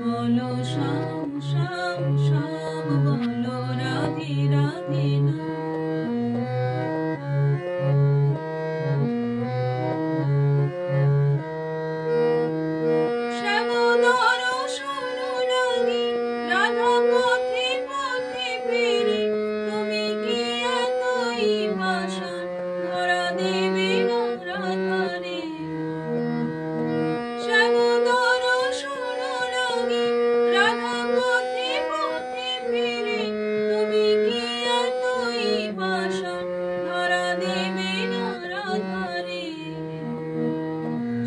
বলো শ্যাম শ্যাম শ্যাম বলো রাধে রাধে না। শ্যামোদর সোনুরাগী রাধা পথে পথে ফেরি, তুমি কি এতই পাষাণ ধরা দেবে না রাধারে। শ্যামোদর সোনুরাগী রাধা পথে পথে ফেরি, তুমি কি এতই পাষাণ ধরা দেবে না রাধারে।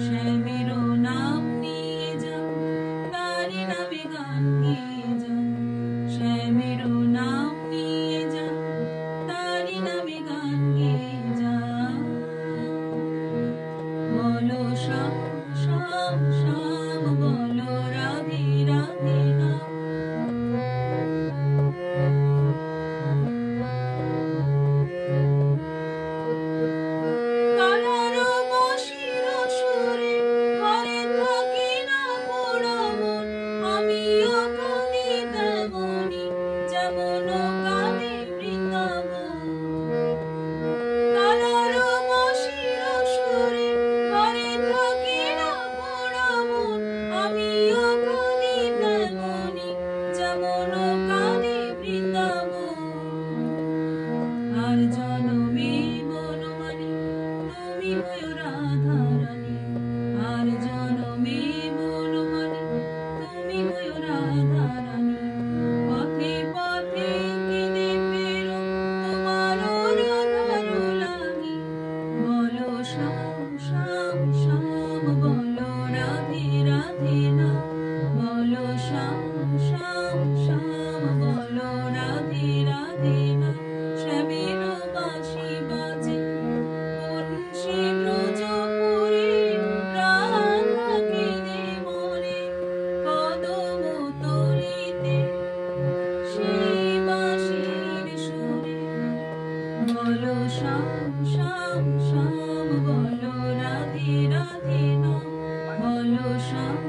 শ্যামের নাম নিয়ে যাও, তারি নামে গান গেয়ে যাও। শ্যামের নাম নিয়ে যাও, তারি নামে গান গেয়ে যাও। বলো শ্যাম শ্যাম শ্যাম বলো রাধে রাধে না। কালার বাঁশির সুরে ঘরে থাকে না পোড়া মন, আমিও কাঁদি তেমনি যেমন কাঁদে বৃন্দাবন। কালার বাঁশির সুরে ঘরে থাকে না পোড়া মন, আমিও কাঁদি তেমনি যেমন কাঁদে বৃন্দাবন। আর জনমে বনমালী তুমি হয়ো রাধা রানী, আর জনমে বনমালী তুমি হয়ো রাধা রানী। পথে পথে কেঁদে ফেরো তোমার রাধার লাগি, বলো শ্যাম শ্যাম শ্যাম বলো রাধে রাধে না। বলো শ্যাম শ্যাম শ্যাম বলো রাধে রাধে না। শ্যামের বাঁশি বাজে কোন সে ব্রজপুরে, রাধা কেঁদে মরে কদম তলিতে সেই বাঁশির সুরে। বলো শ্যাম শ্যাম শ্যাম বলো রাধে রাধে না। বলো শ্যাম